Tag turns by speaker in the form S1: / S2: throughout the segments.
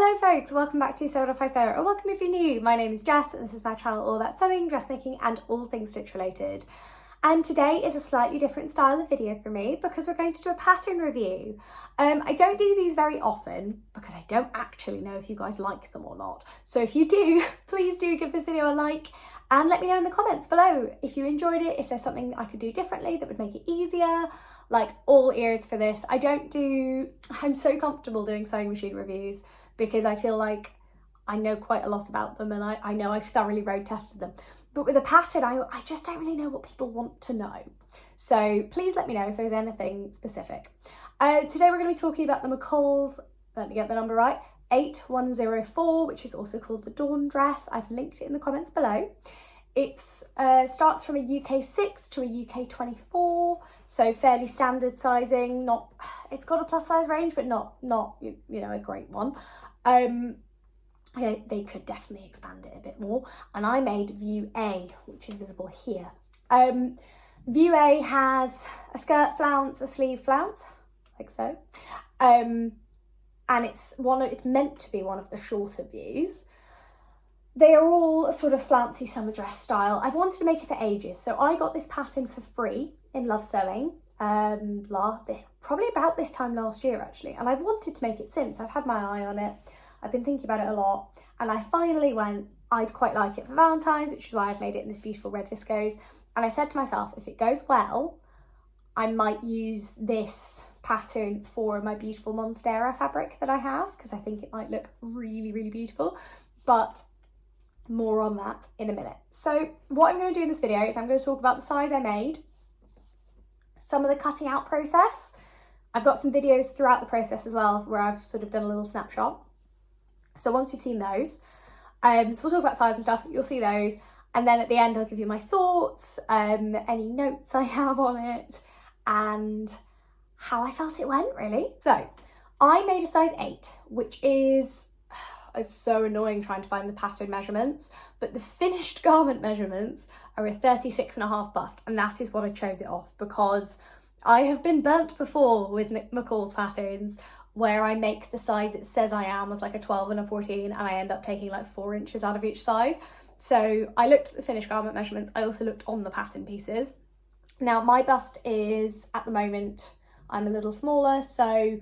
S1: Hello folks, welcome back to Sew It Off by Sarah, or welcome if you're new. My name is Jess and this is my channel all about sewing, dressmaking and all things stitch related. And today is a slightly different style of video for me because we're going to do a pattern review. I don't do these very often because I don't actually know if you guys like them or not. So if you do, please do give this video a like and let me know in the comments below if you enjoyed it, if there's something I could do differently that would make it easier. Like, all ears for this. I'm so comfortable doing sewing machine reviews because I feel like I know quite a lot about them and I know I've thoroughly road tested them. But with a pattern, I just don't really know what people want to know. So please let me know if there's anything specific. Today we're going to be talking about the McCalls, let me get the number right, 8104, which is also called the Dawn dress. I've linked it in the comments below. It starts from a UK 6 to a UK 24, so fairly standard sizing. It's got a plus size range, but not you know, a great one. They could definitely expand it a bit more. And I made View A, which is visible here. View A has a skirt flounce, a sleeve flounce, like so. And it's meant to be one of the shorter views. They are all a sort of flouncy summer dress style. I've wanted to make it for ages, so I got this pattern for free in Love Sewing, probably about this time last year actually, and I've wanted to make it since. I've had my eye on it, I've been thinking about it a lot, and I finally went, I'd quite like it for Valentine's, which is why I've made it in this beautiful red viscose, and I said to myself, if it goes well, I might use this pattern for my beautiful Monstera fabric that I have, because I think it might look really, really beautiful, but more on that in a minute. So what I'm going to do in this video is I'm going to talk about the size I made, some of the cutting out process. I've got some videos throughout the process as well where I've sort of done a little snapshot. So once you've seen those, so we'll talk about size and stuff, you'll see those, and then at the end I'll give you my thoughts, any notes I have on it, and how I felt it went really. So I made a size 8, which is, it's so annoying trying to find the pattern measurements, but the finished garment measurements are a 36.5 bust, and that is what I chose it off because I have been burnt before with McCalls patterns where I make the size it says I am as like a 12 and a 14 and I end up taking like 4 inches out of each size. So I looked at the finished garment measurements, I also looked on the pattern pieces. Now my bust is, at the moment, I'm a little smaller, so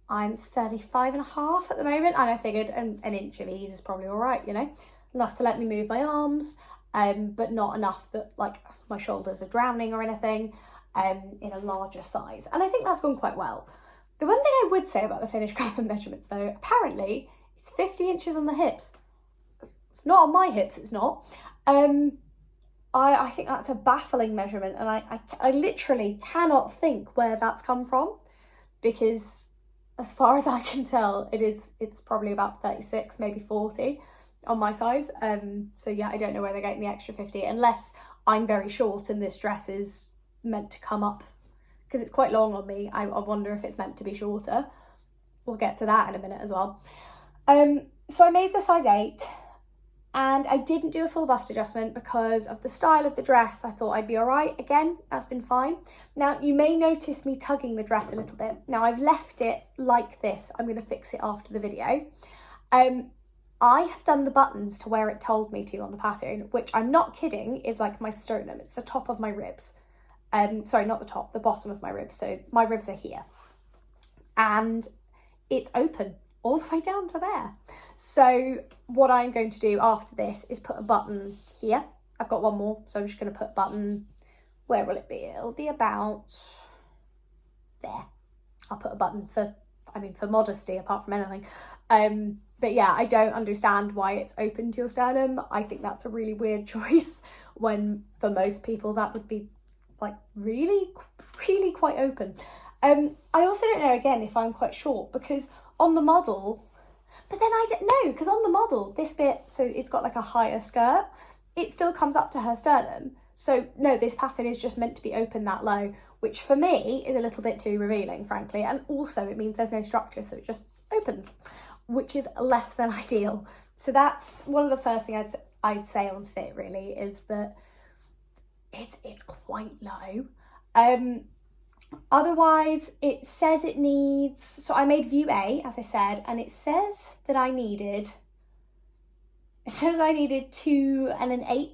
S1: I'm 35.5 at the moment, and I figured an inch of ease is probably all right, you know, enough to let me move my arms, but not enough that like my shoulders are drowning or anything, in a larger size. And I think that's gone quite well. The one thing I would say about the finished garment measurements though, apparently it's 50 inches on the hips. It's not on my hips, it's not. I think that's a baffling measurement, and I literally cannot think where that's come from, because as far as I can tell, it's probably about 36, maybe 40 on my size. So yeah, I don't know where they're getting the extra 50, unless I'm very short and this dress is meant to come up, because it's quite long on me. I wonder if it's meant to be shorter. We'll get to that in a minute as well. So I made the size 8, and I didn't do a full bust adjustment because of the style of the dress. I thought I'd be all right. Again, that's been fine. Now, you may notice me tugging the dress a little bit. Now, I've left it like this. I'm going to fix it after the video. I have done the buttons to where it told me to on the pattern, which I'm not kidding, is like my sternum. It's the top of my ribs. Sorry, not the top, the bottom of my ribs. So my ribs are here. And it's open all the way down to there. So what I'm going to do after this is put a button here. I've got one more, so I'm just going to put a button. Where will it be? It'll be about there. I'll put a button for modesty, apart from anything. But yeah, I don't understand why it's open to your sternum. I think that's a really weird choice when for most people that would be like really, really quite open. I also don't know, again, if I'm quite short, because on the model, but then I don't know, because on the model, this bit, so it's got like a higher skirt, it still comes up to her sternum. So no, this pattern is just meant to be open that low, which for me is a little bit too revealing, frankly. And also it means there's no structure, so it just opens, which is less than ideal. So that's one of the first things I'd say on fit really, is that it's quite low. Otherwise, it says it needs, so I made view A, as I said, and it says that I needed 2 1/8.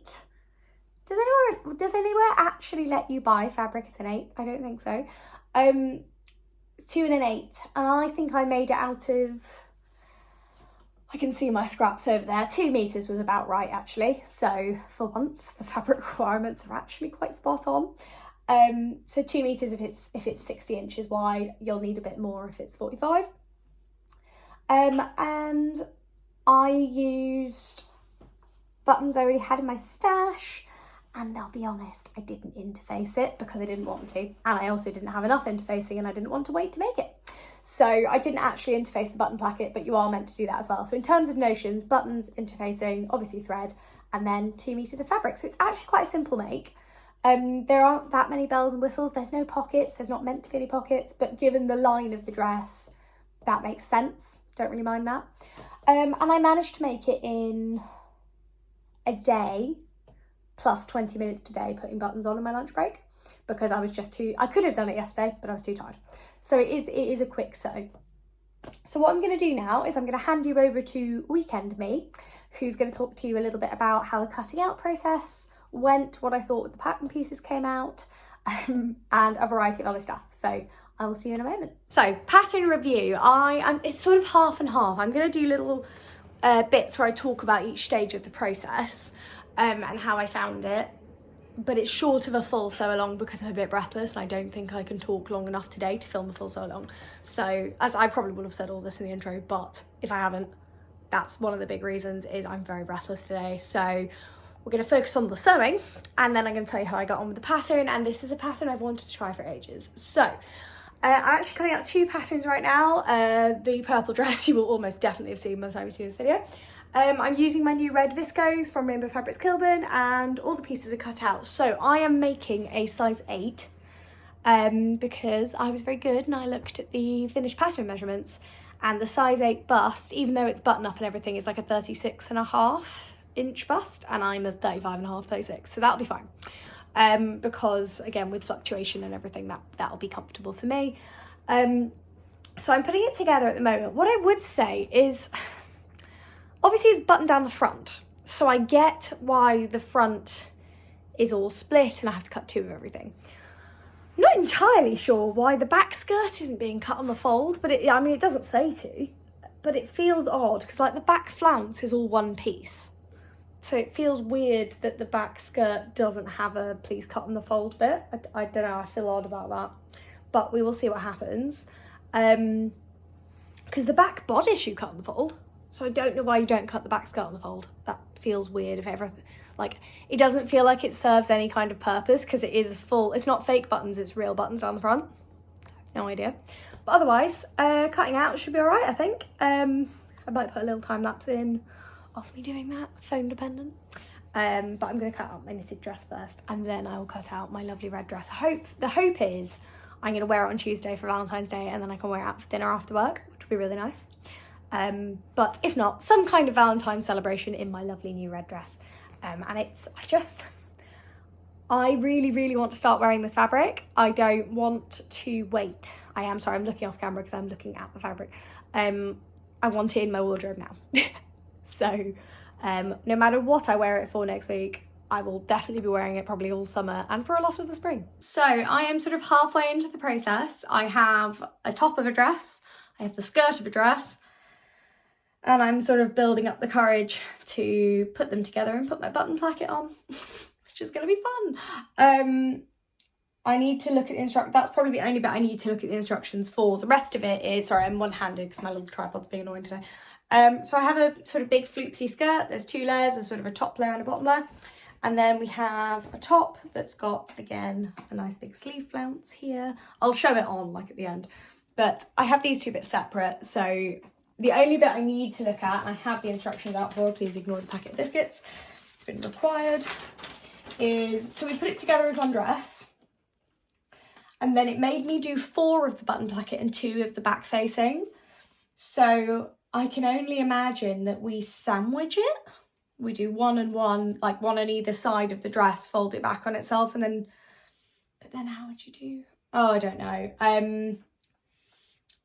S1: Does anywhere actually let you buy fabric as 1/8? I don't think so. 2 1/8, and I think I made it out of, I can see my scraps over there. 2 meters was about right, actually. So for once, the fabric requirements are actually quite spot on. So 2 meters if it's 60 inches wide. You'll need a bit more if it's 45. And I used buttons I already had in my stash, and I'll be honest, I didn't interface it because I didn't want to, and I also didn't have enough interfacing, and I didn't want to wait to make it. So I didn't actually interface the button placket, but you are meant to do that as well. So in terms of notions, buttons, interfacing, obviously thread, and then 2 meters of fabric. So it's actually quite a simple make. There aren't that many bells and whistles. There's no pockets. There's not meant to be any pockets, but given the line of the dress, that makes sense. Don't really mind that. And I managed to make it in a day plus 20 minutes today, putting buttons on in my lunch break, because I was just I could have done it yesterday, but I was too tired. So it is a quick sew. So what I'm going to do now is I'm going to hand you over to Weekend Me, who's going to talk to you a little bit about how the cutting out process went, what I thought the pattern pieces came out, and a variety of other stuff. So I will see you in a moment. So pattern review, it's sort of half and half. I'm going to do little bits where I talk about each stage of the process and how I found it, but it's short of a full sew along because I'm a bit breathless and I don't think I can talk long enough today to film a full sew along. So, as I probably would have said all this in the intro, but if I haven't, that's one of the big reasons, is I'm very breathless today. So we're going to focus on the sewing, and then I'm going to tell you how I got on with the pattern, and this is a pattern I've wanted to try for ages. So I'm actually cutting out 2 patterns right now. The purple dress you will almost definitely have seen by the time you see this video. I'm using my new red viscose from Rainbow Fabrics Kilburn, and all the pieces are cut out. So I am making a size 8 because I was very good and I looked at the finished pattern measurements, and the size 8 bust, even though it's button up and everything, is like a 36.5 inch bust, and I'm a 35.5, 36, so that'll be fine. Because again, with fluctuation and everything, that'll be comfortable for me. So I'm putting it together at the moment. What I would say is, obviously it's buttoned down the front, so I get why the front is all split and I have to cut 2 of everything. I'm not entirely sure why the back skirt isn't being cut on the fold, but it doesn't say to, but it feels odd because like the back flounce is all one piece. So it feels weird that the back skirt doesn't have a please cut on the fold bit. I don't know, I feel odd about that, but we will see what happens. Because the back bodice you cut on the fold, so I don't know why you don't cut the back skirt on the fold. That feels weird if everything, like, it doesn't feel like it serves any kind of purpose because it is full, it's not fake buttons, it's real buttons down the front. No idea. But otherwise, cutting out should be all right, I think. I might put a little time lapse in of me doing that, phone dependent. But I'm going to cut out my knitted dress first, and then I will cut out my lovely red dress. The hope is I'm going to wear it on Tuesday for Valentine's Day, and then I can wear it out for dinner after work, which would be really nice. But if not, some kind of Valentine's celebration in my lovely new red dress. And I really, really want to start wearing this fabric. I don't want to wait. I'm looking off camera because I'm looking at the fabric. I want it in my wardrobe now. So no matter what I wear it for next week, I will definitely be wearing it probably all summer and for a lot of the spring. So I am sort of halfway into the process. I have a top of a dress, I have the skirt of a dress, and I'm sort of building up the courage to put them together and put my button placket on, which is going to be fun. I need to look at that's probably the only bit I need to look at the instructions for. The rest of it is, sorry, I'm one-handed because my little tripod's being annoying today. So I have a sort of big floopsy skirt. There's 2 layers, there's sort of a top layer and a bottom layer. And then we have a top that's got, again, a nice big sleeve flounce here. I'll show it on like at the end. But I have these 2 bits separate. So the only bit I need to look at, and I have the instructions out for, please ignore the packet of biscuits, it's been required, is, so we put it together as one dress. And then it made me do 4 of the button placket and 2 of the back facing. So I can only imagine that we sandwich it. We do 1 and 1, like 1 on either side of the dress, fold it back on itself, and then, but then how would you do, Oh, I don't know.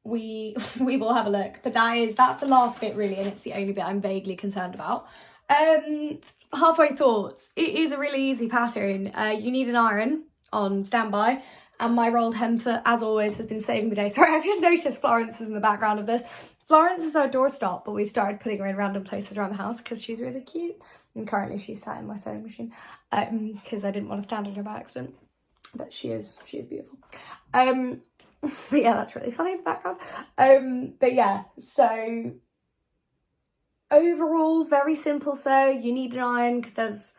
S1: We will have a look, but that's the last bit really, and it's the only bit I'm vaguely concerned about. Halfway thoughts. It is a really easy pattern. You need an iron on standby, and my rolled hem foot, as always, has been saving the day. Sorry, I've just noticed Florence is in the background of this. Florence is our doorstop, but we've started putting her in random places around the house because she's really cute. And currently she's sat in my sewing machine because I didn't want to stand on her by accident. But she is beautiful. But yeah, that's really funny in the background. But yeah, so overall, very simple sew. You need an iron because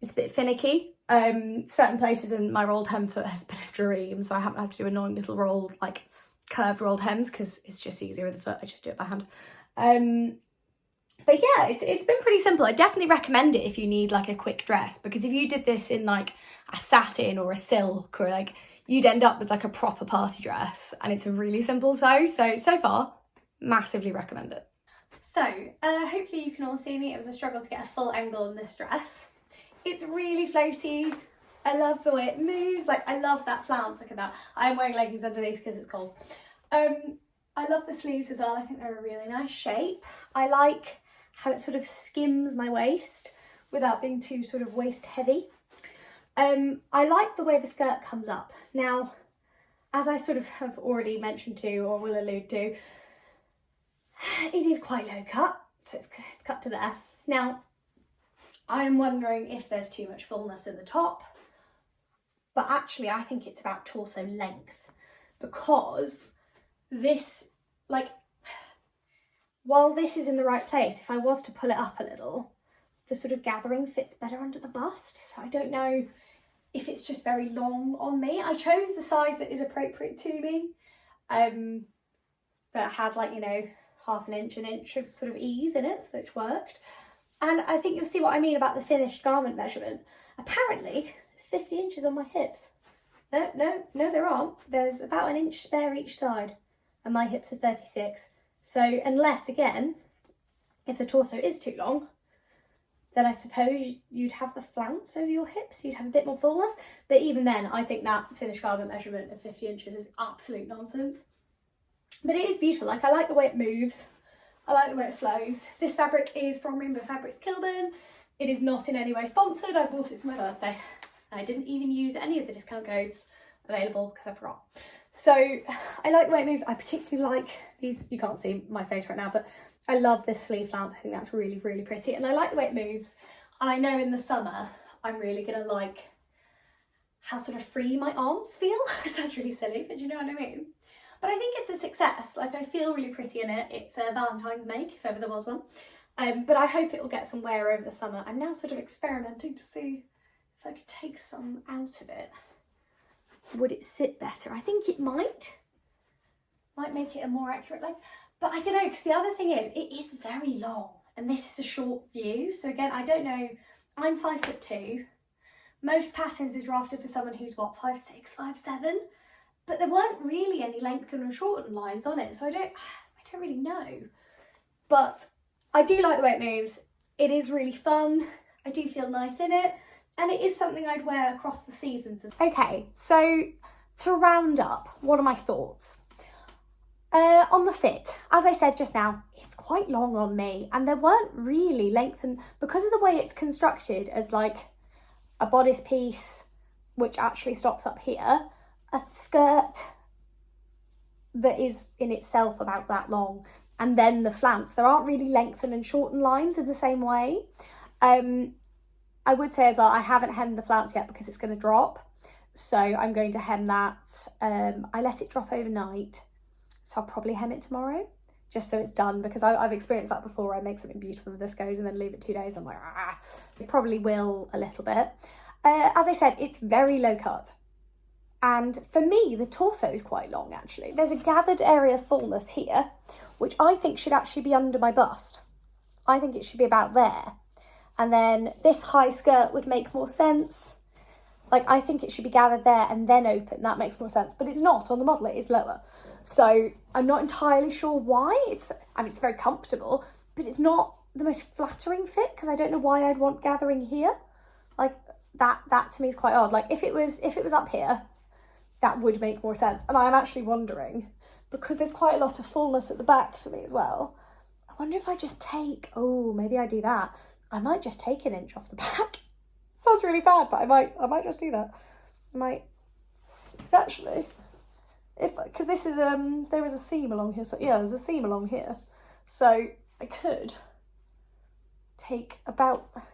S1: it's a bit finicky. Certain places in my rolled hem foot has been a dream, so I haven't had to do annoying little rolled, like curved rolled hems because it's just easier with the foot. I just do it by hand. But yeah, it's been pretty simple. I definitely recommend it if you need like a quick dress, because if you did this in like a satin or a silk, or like, you'd end up with like a proper party dress, and it's a really simple sew. So far, massively recommend it. So hopefully you can all see me. It was a struggle to get a full angle on this dress. It's really floaty. I love the way it moves. Like, I love that flounce. Look at that. I'm wearing leggings underneath because it's cold. I love the sleeves as well. I think they're a really nice shape. I like how it sort of skims my waist without being too sort of waist heavy. I like the way the skirt comes up. Now, as I sort of have already mentioned to, or will allude to, it is quite low cut, so it's cut to there. Now, I'm wondering if there's too much fullness in the top, but actually I think it's about torso length, because this, like, while this is in the right place, if I was to pull it up a little, the sort of gathering fits better under the bust. So I don't know if it's just very long on me. I chose the size that is appropriate to me, that had, like, you know, half an inch of sort of ease in it, so it worked. And I think you'll see what I mean about the finished garment measurement. Apparently, there's 50 inches on my hips. No, there aren't. There's about an inch spare each side, and my hips are 36. So unless, again, if the torso is too long, then I suppose you'd have the flounce over your hips, you'd have a bit more fullness. But even then, I think that finished garment measurement of 50 inches is absolute nonsense. But it is beautiful. Like, I like the way it moves. I like the way it flows. This fabric is from Rainbow Fabrics Kilburn. It is not in any way sponsored. I bought it for my birthday. I didn't even use any of the discount codes available because I forgot. So I like the way it moves. I particularly like these. You can't see my face right now, but I love this sleeve flounce. I think that's really, really pretty. And I like the way it moves. And I know in the summer, I'm really going to like how sort of free my arms feel. It sounds really silly, but you know what I mean? But I think it's a success. Like, I feel really pretty in it. It's a Valentine's make, if ever there was one. But I hope it will get some wear over the summer. I'm now sort of experimenting to see if I could take some out of it. Would it sit better? I think it might make it a more accurate length. But I don't know, because the other thing is, it is very long, and this is a short view. So again, I don't know. I'm 5'2". Most patterns are drafted for someone who's what, 5'6", 5'7". But there weren't really any lengthen or shorten lines on it, so I don't really know. But I do like the way it moves. It is really fun. I do feel nice in it. And it is something I'd wear across the seasons. Okay, so to round up, what are my thoughts? On the fit, as I said just now, it's quite long on me, and there weren't really lengthened, because of the way it's constructed as like a bodice piece, which actually stops up here, a skirt that is in itself about that long, and then the flounce. There aren't really lengthen and shorten lines in the same way. I would say as well, I haven't hemmed the flounce yet because it's going to drop. So I'm going to hem that. I let it drop overnight, so I'll probably hem it tomorrow, just so it's done, because I've experienced that before. I make something beautiful with viscose and then leave it 2 days. I'm like, ah. It probably will a little bit. As I said, it's very low cut. And for me, the torso is quite long, actually. There's a gathered area of fullness here, which I think should actually be under my bust. I think it should be about there. And then this high skirt would make more sense. Like, I think it should be gathered there and then open. That makes more sense. But it's not on the model. It is lower. So I'm not entirely sure why. It's very comfortable, but it's not the most flattering fit, because I don't know why I'd want gathering here. Like, that to me is quite odd. Like, if it was up here, that would make more sense. And I'm actually wondering, because there's quite a lot of fullness at the back for me as well, I wonder if I just take, maybe I do that. I might just take an inch off the back. Sounds really bad, but I might just do that. It's actually, because this is, there is a seam along here. So yeah, there's a seam along here. So I could take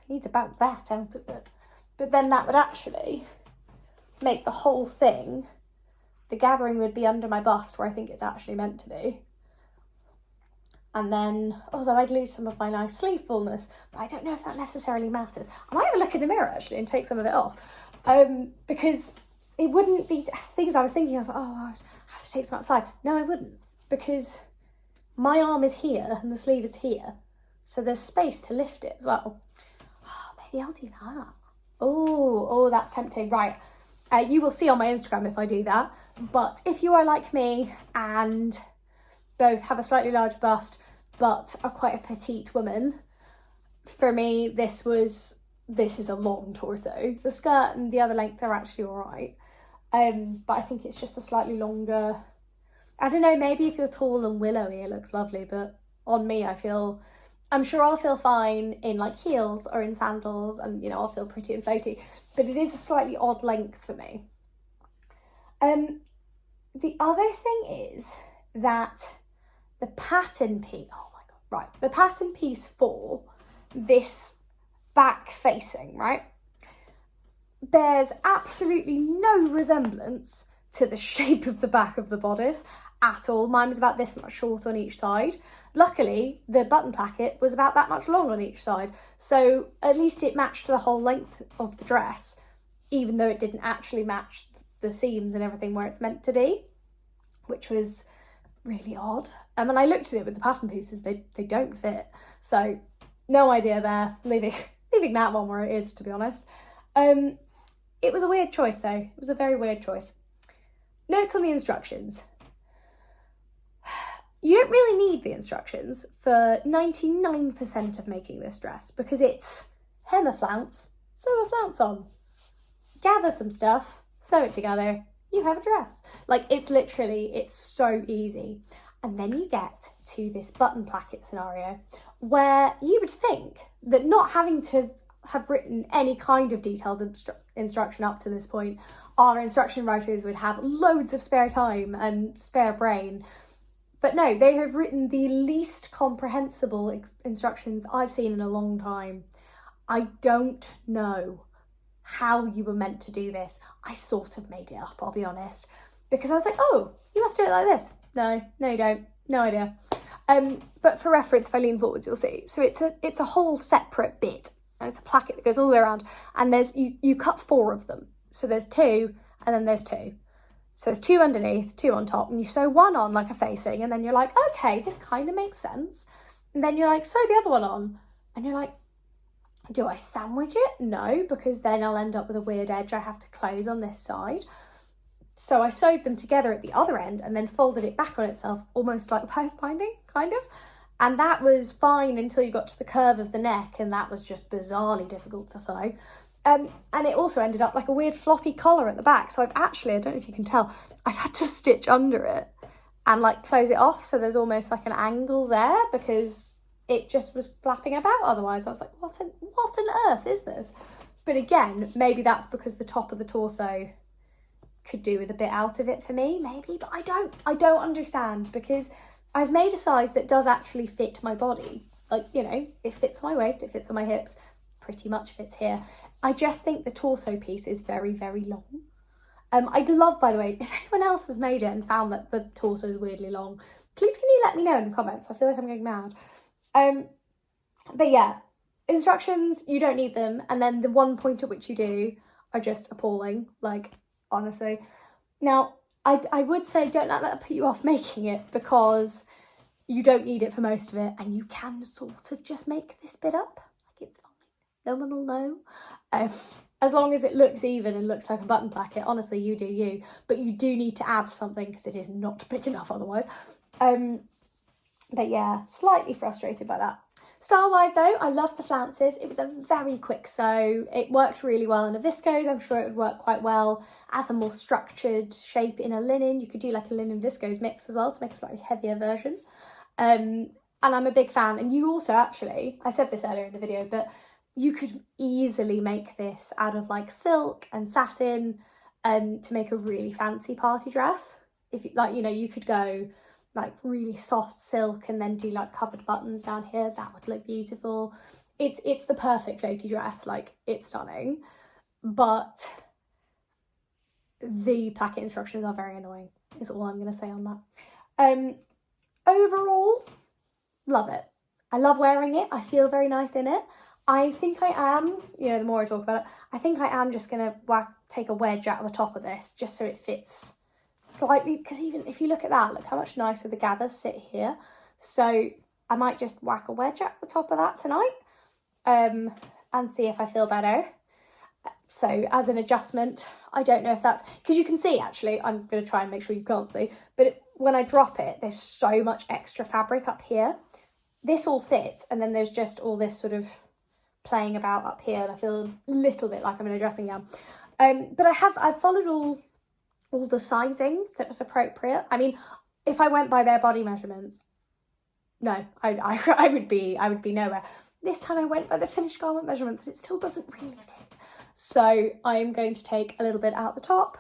S1: needs about that out of it. But then that would actually make the whole thing, the gathering would be under my bust where I think it's actually meant to be. And then, although I'd lose some of my nice sleeve fullness, but I don't know if that necessarily matters. I might have a look in the mirror actually and take some of it off. Because it wouldn't be things I was thinking, I was like, I have to take some outside. No, I wouldn't, because my arm is here and the sleeve is here. So there's space to lift it as well. Maybe I'll do that. Oh, that's tempting. Right. You will see on my Instagram if I do that. But if you are like me and both have a slightly large bust but are quite a petite woman, for me this is a long torso. The skirt and the other length are actually all right. But I think it's just a slightly longer, I don't know, maybe if you're tall and willowy it looks lovely, but on me I'm sure I'll feel fine in like heels or in sandals, and you know, I'll feel pretty and floaty, but it is a slightly odd length for me. The other thing is that the pattern piece, the pattern piece for this back facing, right, bears absolutely no resemblance to the shape of the back of the bodice at all. Mine was about this much short on each side. Luckily, the button placket was about that much long on each side, so at least it matched the whole length of the dress, even though it didn't actually match the seams and everything where it's meant to be, which was really odd. And when I looked at it with the pattern pieces, they don't fit. So no idea there. Leaving that one where it is, to be honest. It was a weird choice though. It was a very weird choice. Notes on the instructions. You don't really need the instructions for 99% of making this dress, because it's hem a flounce, sew a flounce on. Gather some stuff, sew it together, you have a dress. Like, it's so easy. And then you get to this button placket scenario where you would think that not having to have written any kind of detailed instruction up to this point, our instruction writers would have loads of spare time and spare brain. But no, they have written the least comprehensible instructions I've seen in a long time. I don't know how you were meant to do this. I sort of made it up, I'll be honest, because I was like, you must do it like this. No, you don't. No idea. But for reference, if I lean forwards, you'll see. So it's a whole separate bit, and it's a placket that goes all the way around, and there's you cut 4 of them. So there's 2, and then there's 2. So there's 2 underneath, 2 on top, and you sew 1 on like a facing, and then you're like, okay, this kind of makes sense. And then you're like, sew the other one on, and you're like, do I sandwich it? No, because then I'll end up with a weird edge I have to close on this side. So I sewed them together at the other end and then folded it back on itself, almost like post binding, kind of. And that was fine until you got to the curve of the neck, and that was just bizarrely difficult to sew. And it also ended up like a weird floppy collar at the back. So I don't know if you can tell, I've had to stitch under it and like close it off. So there's almost like an angle there because it just was flapping about otherwise. I was like, what on earth is this? But again, maybe that's because the top of the torso could do with a bit out of it for me, maybe, but I don't understand, because I've made a size that does actually fit my body. Like, you know, it fits my waist, it fits on my hips, pretty much fits here. I just think the torso piece is very, very long. I'd love, by the way, if anyone else has made it and found that the torso is weirdly long, please can you let me know in the comments? I feel like I'm going mad. But yeah, instructions, you don't need them. And then the one point at which you do are just appalling, like, honestly. Now, I would say don't let that put you off making it, because you don't need it for most of it, and you can sort of just make this bit up. Like, it's fine. No one will know. As long as it looks even and looks like a button placket, honestly, you do you. But you do need to add something because it is not big enough otherwise. But yeah, slightly frustrated by that. Style-wise though, I love the flounces. It was a very quick sew. It works really well in a viscose. I'm sure it would work quite well as a more structured shape in a linen. You could do like a linen viscose mix as well to make a slightly heavier version. And I'm a big fan. And you also actually, I said this earlier in the video, but you could easily make this out of like silk and satin to make a really fancy party dress. If you, like, you know, you could go like really soft silk and then do like covered buttons down here. That would look beautiful. It's the perfect floaty dress. Like, it's stunning, but the placket instructions are very annoying is all I'm going to say on that. Overall, love it. I love wearing it. I feel very nice in it. I think I am, you know, the more I talk about it, I think I am just going to take a wedge out of the top of this just so it fits slightly, because even if you look at that, look how much nicer the gathers sit here. So I might just whack a wedge at the top of that tonight and see if I feel better. So as an adjustment, I don't know if that's, because you can see actually, I'm going to try and make sure you can't see, but when I drop it, there's so much extra fabric up here. This all fits, and then there's just all this sort of playing about up here, and I feel a little bit like I'm in a dressing gown. But I've followed all the sizing that was appropriate. I mean, if I went by their body measurements, no, I would be nowhere. This time I went by the finished garment measurements, and it still doesn't really fit. So I'm going to take a little bit out the top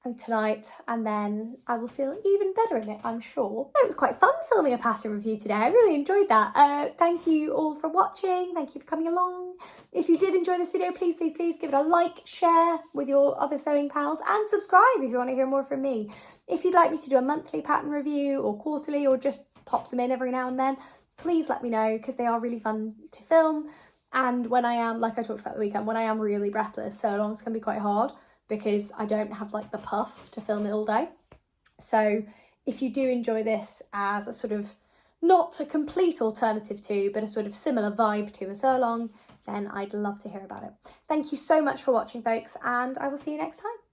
S1: and tonight, and then I will feel even better in it, I'm sure. It was quite fun filming a pattern review today. I really enjoyed that. Thank you all for watching. Thank you for coming along. If you did enjoy this video, please give it a like, share with your other sewing pals, and subscribe if you want to hear more from me. If you'd like me to do a monthly pattern review or quarterly, or just pop them in every now and then, please let me know, because they are really fun to film. And when I am, like I talked about the weekend, when I am really breathless, so long, it's going to be quite hard, because I don't have like the puff to film it all day. So if you do enjoy this as a sort of, not a complete alternative to, but a sort of similar vibe to a sew along, then I'd love to hear about it. Thank you so much for watching, folks, and I will see you next time.